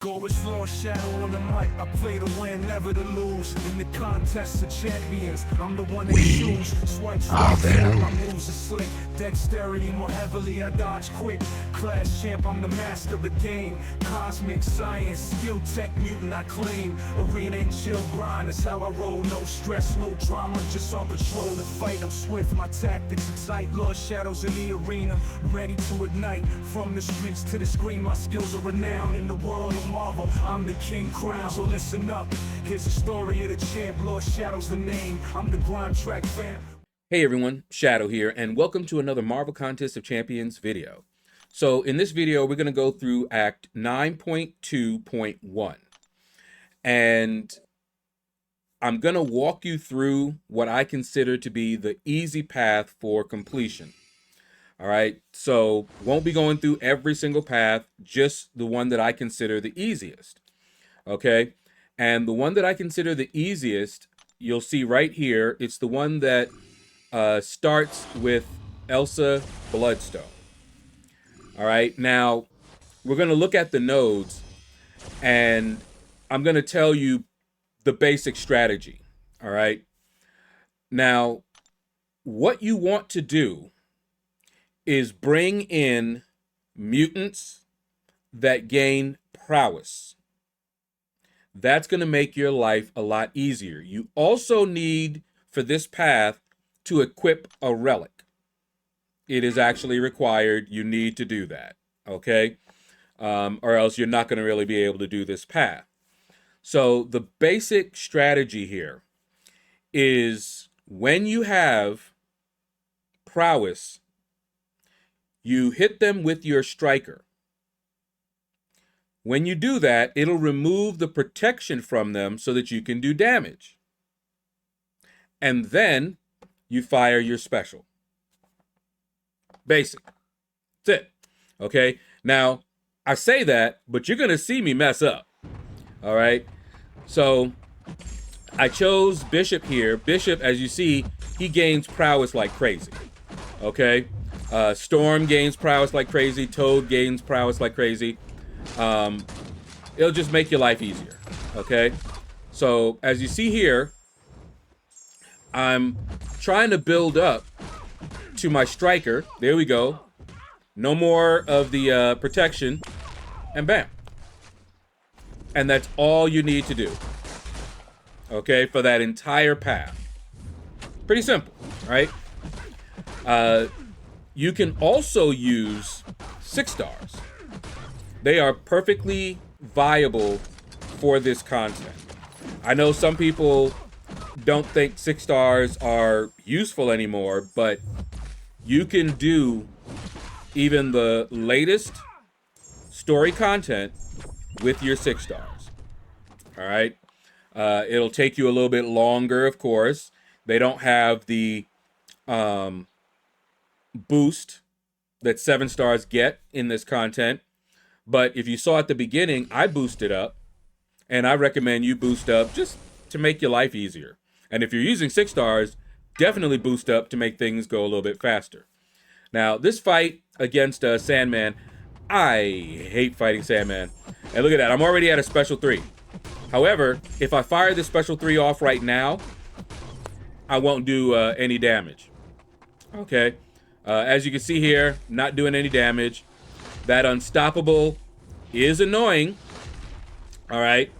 Go as LordShaedow on the mic. I play to win, never to lose. In the contest of champions, I'm the one they choose. Swipe, my moves are slick. Dexterity more heavily, I dodge quick. Class champ, I'm the master of the game. Cosmic science, skill tech mutant, I claim. Arena and chill grind, that's how I roll. No stress, no drama, just on patrol. The fight, I'm swift, my tactics excite. LordShaedow's in the arena, ready to ignite. From the streets to the screen, my skills are renowned. In the world of Marvel, I'm the king crown, so listen up. Here's the story of the champ, LordShaedow's the name. I'm the grind track fan. Hey everyone, Shadow here, and welcome to another Marvel Contest of Champions video. So in this video, we're going to go through Act 9.2.1. And I'm going to walk you through what I consider to be the easy path for completion. All right, so won't be going through every single path, just the one that I consider the easiest. Okay, and the one that I consider the easiest, you'll see right here, it's the one that starts with Elsa Bloodstone. All right, now we're going to look at the nodes, and I'm going to tell you the basic strategy. All right, now what you want to do is bring in mutants that gain prowess. That's going to make your life a lot easier. You also need, for this path, to equip a relic. It is actually required. You need to do that, okay? Or else you're not going to really be able to do this path. So the basic strategy here is when you have prowess, you hit them with your striker. When you do that, it'll remove the protection from them so that you can do damage. And then you fire your special. Basic. That's it. Okay? Now, I say that, but you're going to see me mess up. All right? So, I chose Bishop here. Bishop, as you see, he gains prowess like crazy. Okay? Storm gains prowess like crazy. Toad gains prowess like crazy. It'll just make your life easier. Okay? So, as you see here, I'm trying to build up to my striker. There we go. No more of the protection. And bam. And that's all you need to do. Okay? For that entire path. Pretty simple, right? You can also use 6 stars. They are perfectly viable for this content. I know some people don't think 6 stars are useful anymore, but you can do even the latest story content with your 6 stars. All right. It'll take you a little bit longer, of course. They don't have the boost that 7 stars get in this content. But if you saw at the beginning, I boosted up, and I recommend you boost up just to make your life easier. And if you're using 6 stars, definitely boost up to make things go a little bit faster. Now, this fight against Sandman, I hate fighting Sandman. And look at that, I'm already at a special 3. However, if I fire this special 3 off right now, I won't do any damage. Okay? As you can see here, not doing any damage. That unstoppable is annoying. All right.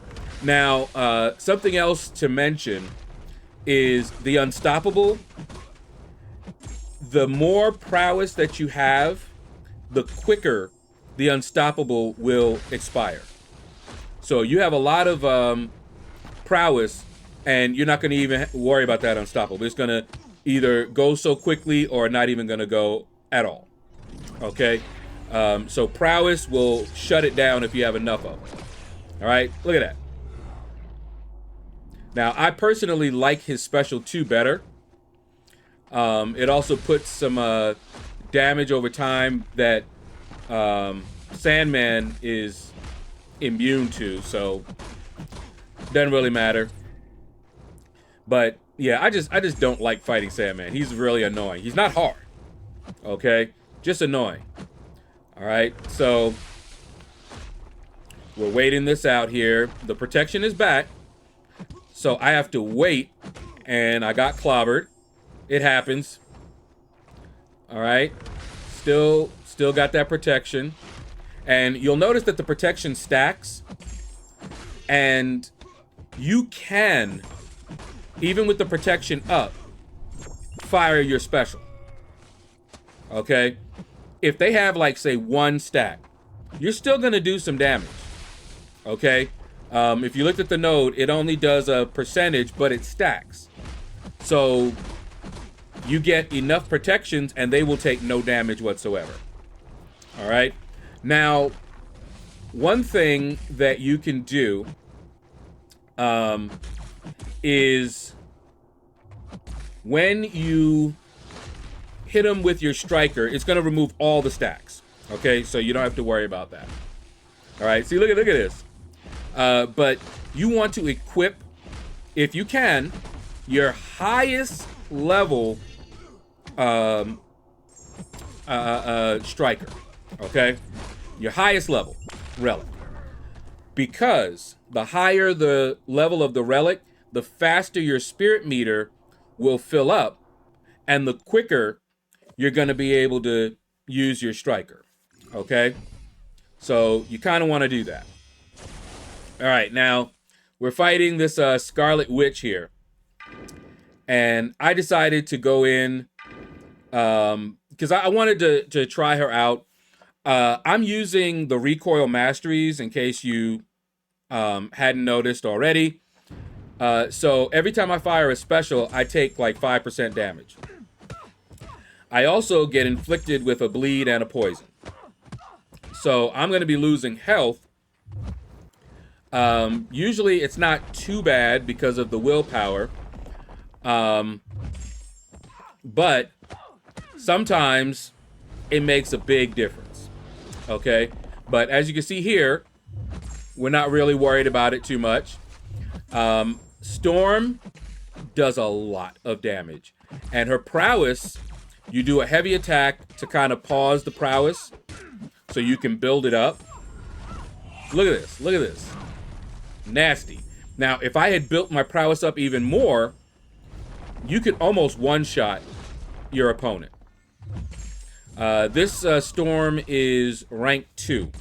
Now, something else to mention is the unstoppable. The more prowess that you have, the quicker the unstoppable will expire. So you have a lot of prowess, and you're not going to even worry about that unstoppable. It's going to either go so quickly or not even going to go at all. Okay. So prowess will shut it down if you have enough of it. All right, look at that. Now, I personally like his special 2 better. It also puts some damage over time that Sandman is immune to, so doesn't really matter. But yeah, I just don't like fighting Sandman. He's really annoying. He's not hard. Okay, just annoying. All right, so We're waiting this out here. The protection is back. So I have to wait, and I got clobbered. It happens. All right. Still got that protection. And you'll notice that the protection stacks. And you can, even with the protection up, fire your special. Okay? If they have, like, say, 1 stack, you're still going to do some damage. Okay? If you looked at the node, it only does a percentage, but it stacks. So you get enough protections, and they will take no damage whatsoever. All right? Now, one thing that you can do is when you hit them with your striker, it's going to remove all the stacks. Okay, so you don't have to worry about that. All right, see, look at this. But you want to equip, if you can, your highest level striker. Okay, your highest level relic. Because the higher the level of the relic, the faster your spirit meter will fill up, and the quicker you're going to be able to use your striker. Okay? So you kind of want to do that. All right, now we're fighting this Scarlet Witch here. And I decided to go in because I wanted to try her out. I'm using the recoil masteries in case you hadn't noticed already. So every time I fire a special, I take like 5% damage. I also get inflicted with a bleed and a poison. So I'm going to be losing health. Usually it's not too bad because of the willpower. But sometimes it makes a big difference. Okay? But as you can see here, we're not really worried about it too much. Storm does a lot of damage. And her prowess, you do a heavy attack to kind of pause the prowess so you can build it up. Look at this. Look at this. Nasty. Now, if I had built my prowess up even more, you could almost one-shot your opponent. This Storm is rank 2.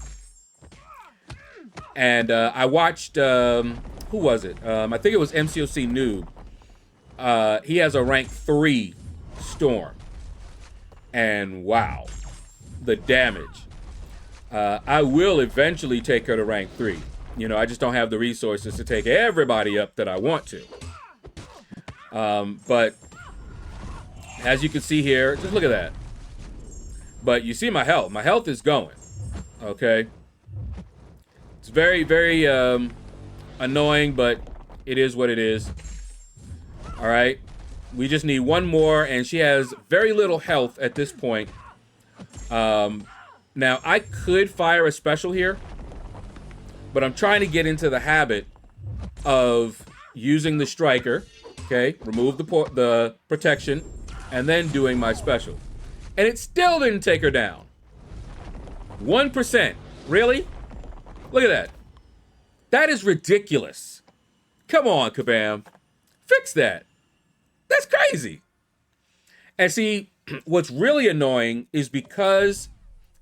And I watched, who was it? I think it was mcoc Noob. He has a rank 3 Storm. And wow, the damage. I will eventually take her to rank 3. You know, I just don't have the resources to take everybody up that I want to. But as you can see here, just look at that. But you see my health. My health is going. Okay. It's very, very annoying, but it is what it is. All right. We just need one more, and she has very little health at this point. Now, I could fire a special here, but I'm trying to get into the habit of using the striker. Okay, remove the protection, and then doing my special. And it still didn't take her down. 1%. Really? Look at that. That is ridiculous. Come on, Kabam. Fix that. That's crazy. And see, what's really annoying is because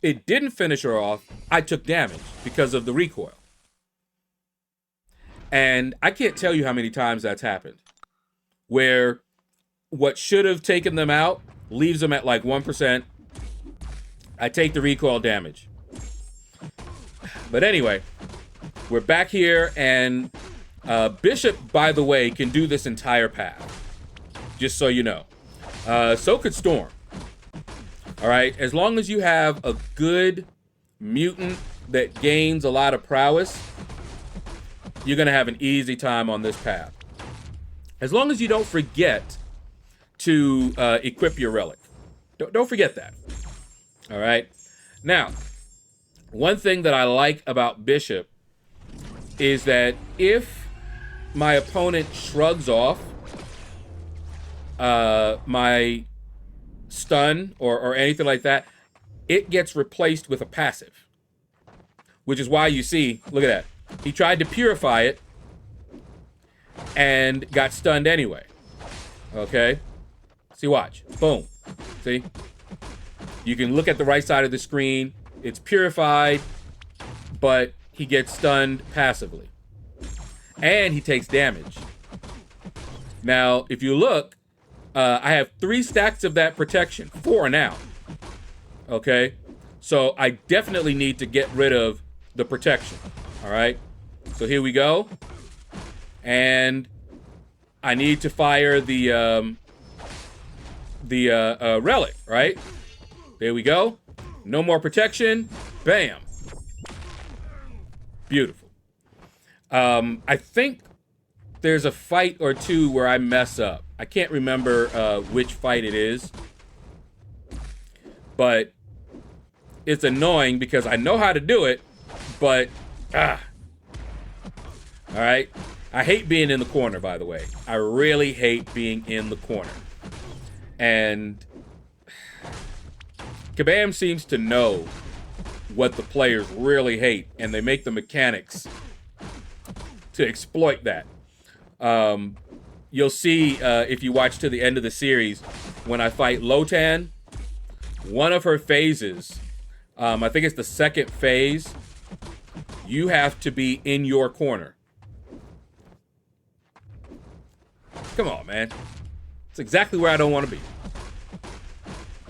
it didn't finish her off, I took damage because of the recoil. And I can't tell you how many times that's happened. Where what should have taken them out leaves them at like 1%. I take the recoil damage. But anyway, we're back here, and Bishop, by the way, can do this entire path. Just so you know. So could Storm. All right, as long as you have a good mutant that gains a lot of prowess, you're going to have an easy time on this path. As long as you don't forget to equip your relic. Don't forget that. All right. Now, one thing that I like about Bishop is that if my opponent shrugs off my stun or anything like that, it gets replaced with a passive. which is why you see, look at that. He tried to purify it and got stunned anyway. Okay? See, watch. Boom. See? You can look at the right side of the screen. It's purified, but he gets stunned passively. And he takes damage. Now, if you look, I have 3 stacks of that protection. 4 now. Okay? So I definitely need to get rid of the protection. All right? So here we go. And I need to fire the relic, right? There we go. No more protection. Bam. Beautiful. I think there's a fight or two where I mess up. I can't remember which fight it is. But it's annoying because I know how to do it, but all right. I hate being in the corner, by the way. I really hate being in the corner. And Kabam seems to know what the players really hate, and they make the mechanics to exploit that. You'll see if you watch to the end of the series, when I fight Lotan, one of her phases, I think it's the second phase, you have to be in your corner. Come on, man. It's exactly where I don't want to be.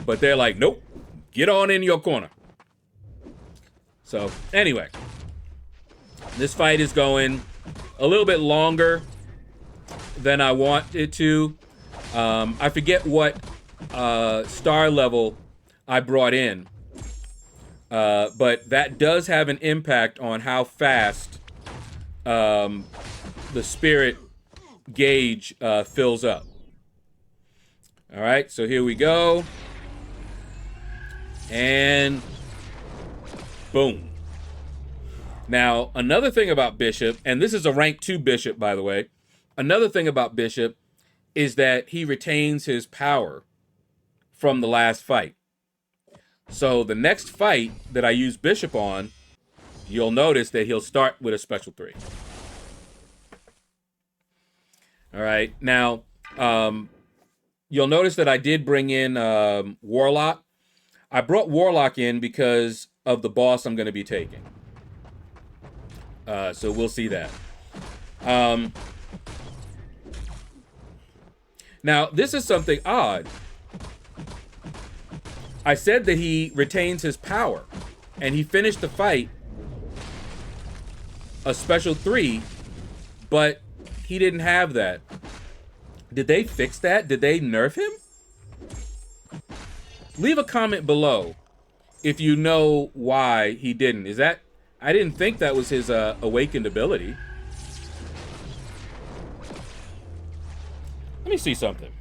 But they're like, nope, get on in your corner. So, anyway. This fight is going a little bit longer than I want it to. I forget what star level I brought in. But that does have an impact on how fast the spirit gauge fills up. All right, so here we go. And boom. Now, another thing about Bishop, and this is a rank 2 Bishop, by the way. Another thing about Bishop is that he retains his power from the last fight. So the next fight that I use Bishop on, you'll notice that he'll start with a special 3. All right, now, you'll notice that I did bring in Warlock. I brought Warlock in because of the boss I'm going to be taking. So we'll see that. Now, this is something odd. I said that he retains his power, and he finished the fight a special 3, but he didn't have that. Did they fix that? Did they nerf him? Leave a comment below if you know why he didn't. Is that... I didn't think that was his awakened ability. Let me see something.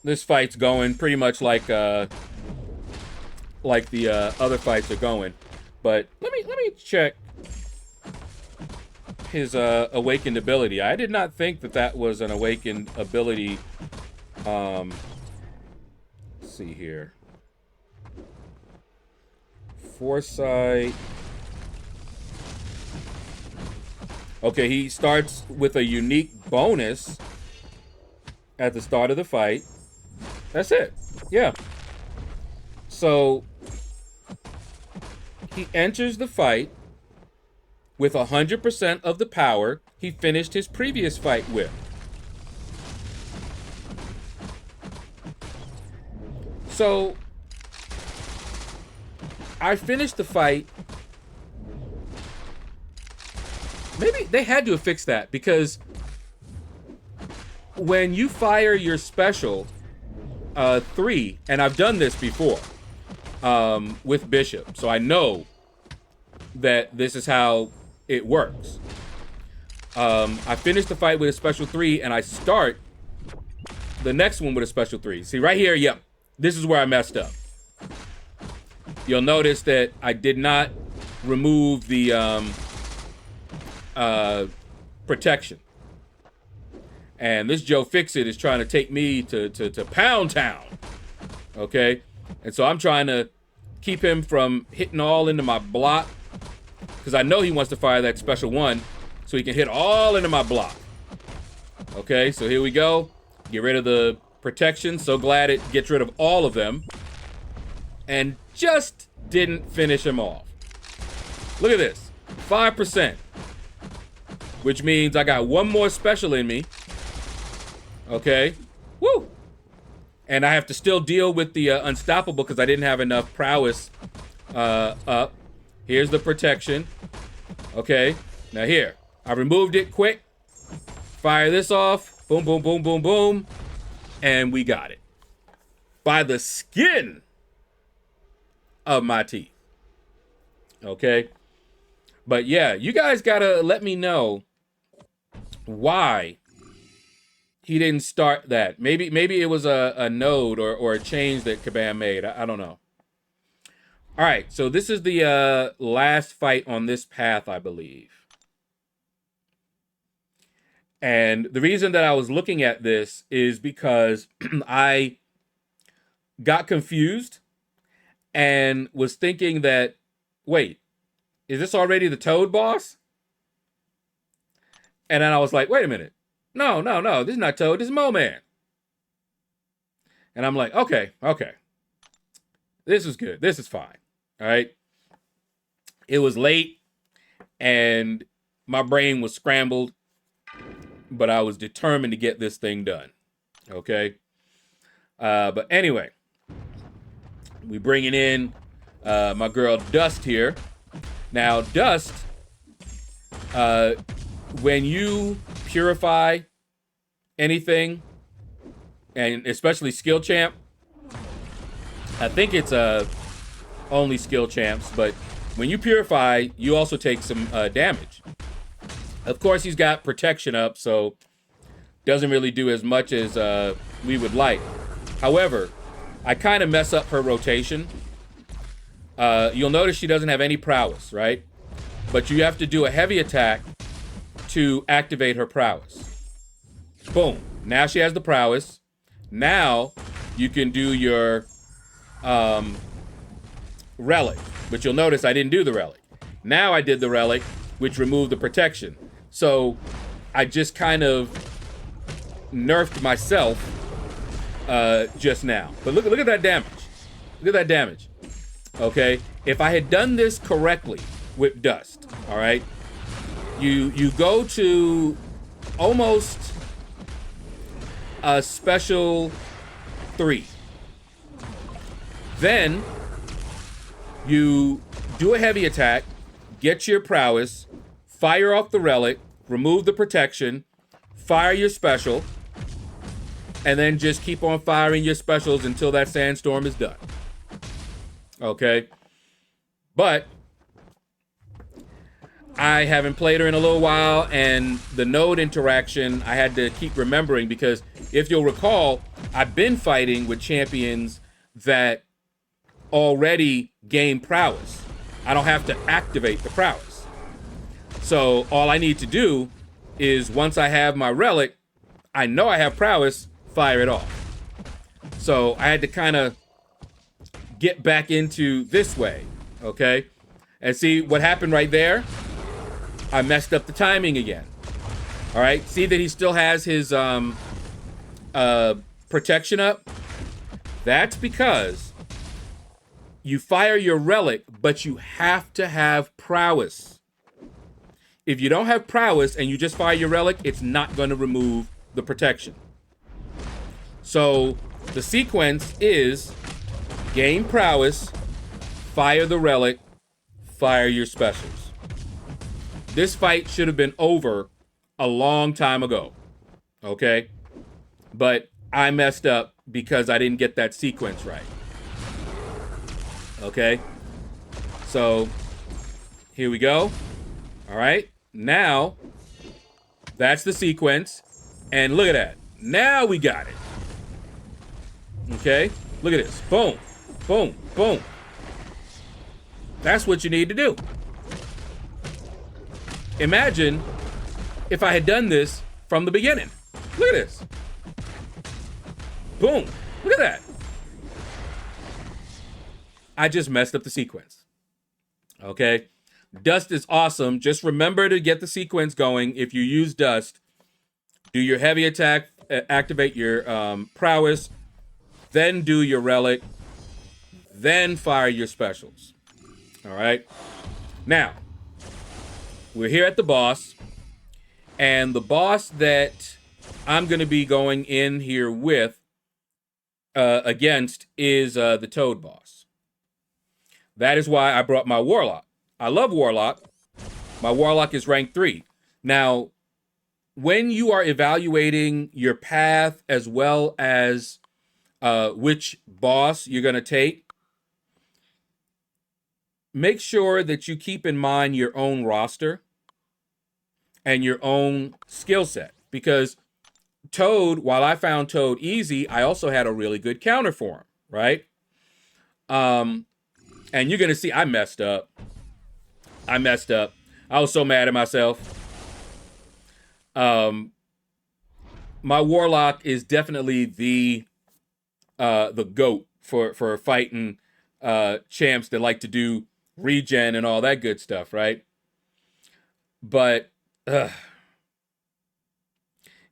This fight's going pretty much like the other fights are going. But let me check his awakened ability. I did not think that that was an awakened ability. Let's see here. Foresight. Okay, he starts with a unique bonus at the start of the fight. That's it. Yeah. So he enters the fight with 100% of the power he finished his previous fight with. So I finished the fight. Maybe they had to have fixed that, because when you fire your special 3, and I've done this before with Bishop, so I know that this is how it works. I finish the fight with a special 3, and I start the next one with a special 3. See, right here, yep, this is where I messed up. You'll notice that I did not remove the protection. And this Joe Fix-It is trying to take me to Pound Town. Okay? And so I'm trying to keep him from hitting all into my block, because I know he wants to fire that special one, so he can hit all into my block. Okay, so here we go. Get rid of the protection. So glad it gets rid of all of them. And just didn't finish him off. Look at this, 5%. Which means I got one more special in me. Okay, woo! And I have to still deal with the unstoppable because I didn't have enough prowess up. Here's the protection. Okay, now here, I removed it quick. Fire this off, boom, boom, boom, boom, boom. And we got it. By the skin of my teeth. Okay, but yeah, you guys gotta let me know why he didn't start that. Maybe it was a node or a change that Kabam made. I don't know. All right, so this is the last fight on this path, I believe. And the reason that I was looking at this is because I got confused and was thinking that, wait, is this already the Toad boss? And then I was like, wait a minute. No, this is not Toad, this is Mo Man. And I'm like, okay. This is good, this is fine, all right? It was late and my brain was scrambled, but I was determined to get this thing done, okay? But anyway, we bringing in my girl Dust here. Now, Dust, when you purify anything, and especially skill champ, I think it's only skill champs, but when you purify, you also take some damage. Of course, he's got protection up, so doesn't really do as much as we would like. However, I kind of mess up her rotation. You'll notice she doesn't have any prowess, right? But you have to do a heavy attack to activate her prowess. Boom. Now she has the prowess. Now you can do your relic. But you'll notice I didn't do the relic. Now I did the relic, which removed the protection. So I just kind of nerfed myself just now. But look at that damage. Look at that damage. Okay? If I had done this correctly with Dust, all right? You go to almost a special 3. Then you do a heavy attack, get your prowess, fire off the relic, remove the protection, fire your special, and then just keep on firing your specials until that sandstorm is done. Okay? But I haven't played her in a little while, and the node interaction I had to keep remembering, because if you'll recall, I've been fighting with champions that already gain prowess. I don't have to activate the prowess. So all I need to do is, once I have my relic, I know I have prowess, fire it off. So I had to kind of get back into this way, okay? And see what happened right there? I messed up the timing again. All right, see that he still has his protection up? That's because you fire your relic, but you have to have prowess. If you don't have prowess and you just fire your relic, it's not going to remove the protection. So the sequence is gain prowess, fire the relic, fire your specials. This fight should have been over a long time ago, okay? But I messed up because I didn't get that sequence right. Okay? So, here we go. All right? Now, that's the sequence. And look at that. Now we got it. Okay? Look at this. Boom. Boom. Boom. That's what you need to do. Imagine if I had done this from the beginning. Look at this. Boom. Look at that. I just messed up the sequence. Okay. Dust is awesome. Just remember to get the sequence going. If you use Dust, do your heavy attack, activate your prowess, then do your relic, then fire your specials. All right. Now, we're here at the boss, and the boss that I'm going to be going in here with against is the Toad boss. That is why I brought my Warlock. I love Warlock. My Warlock is rank 3. Now, when you are evaluating your path as well as which boss you're going to take, make sure that you keep in mind your own roster and your own skill set. Because Toad, while I found Toad easy, I also had a really good counter for him, right? And you're going to see I messed up. I was so mad at myself. My Warlock is definitely the GOAT for fighting champs that like to do regen and all that good stuff, right? But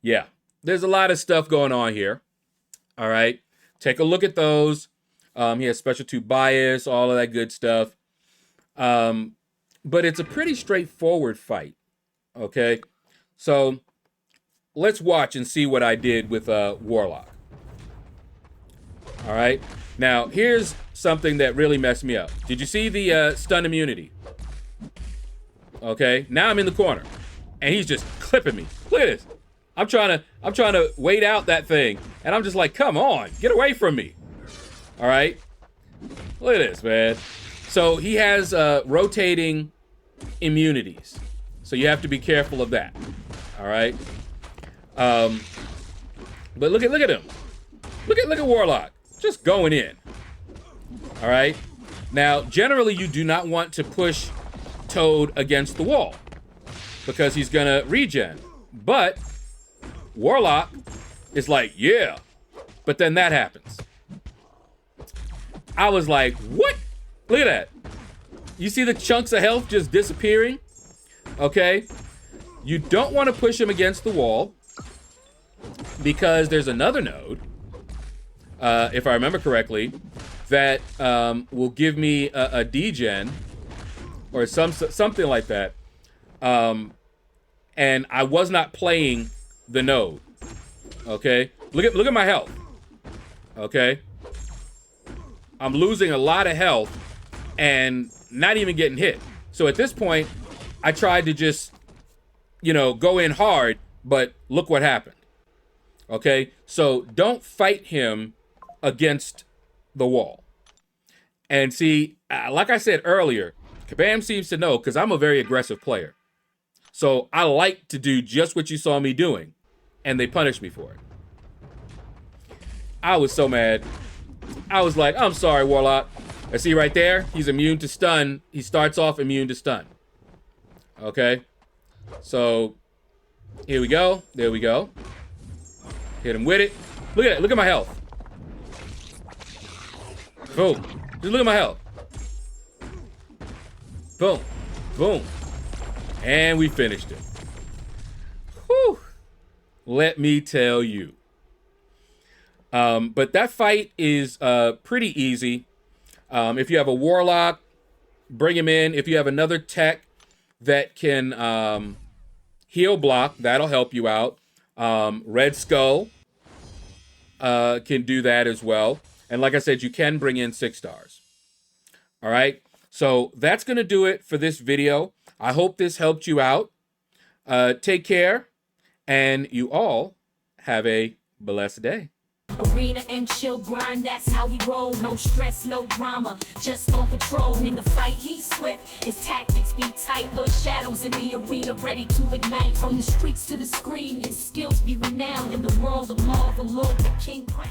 yeah, there's a lot of stuff going on here. All right, take a look at those. He has special 2 bias, all of that good stuff. But it's a pretty straightforward fight. Okay, so let's watch and see what I did with Warlock. All right, now here's something that really messed me up. Did you see the stun immunity? Okay, now I'm in the corner, and he's just clipping me. Look at this. I'm trying to wait out that thing, and I'm just like, come on, get away from me. All right, look at this, man. So he has rotating immunities, so you have to be careful of that. All right, but look at him. Look at Warlock just going in. All right, now generally you do not want to push Toad against the wall because he's gonna regen, but Warlock is like, yeah, but then that happens. I was like, what? Look at that. You see the chunks of health just disappearing? Okay. You don't want to push him against the wall because there's another node, if I remember correctly, that will give me a degen or something like that. And I was not playing the node. Okay. Look at my health. Okay. I'm losing a lot of health and not even getting hit. So at this point, I tried to just, go in hard, but look what happened. Okay, so don't fight him against the wall. And see, like I said earlier, Kabam seems to know because I'm a very aggressive player. So I like to do just what you saw me doing, and they punished me for it. I was so mad. I was like, I'm sorry, Warlock. I see right there, he's immune to stun. He starts off immune to stun. Okay, so here we go. There we go. Hit him with it. Look at it. Look at my health. Boom. Just look at my health. Boom. Boom. And we finished it. Whew. Let me tell you. But that fight is pretty easy. If you have a Warlock, bring him in. If you have another tech that can heal block, that'll help you out. Red Skull can do that as well. And like I said, you can bring in 6 stars. All right. So that's going to do it for this video. I hope this helped you out. Take care. And you all have a blessed day. Arena and chill grind, that's how we roll. No stress, no drama, just on patrol. In the fight, he's swift, his tactics be tight. LordShaedows in the arena, ready to ignite. From the streets to the screen, his skills be renowned in the world of Marvel. Lord, the King crown.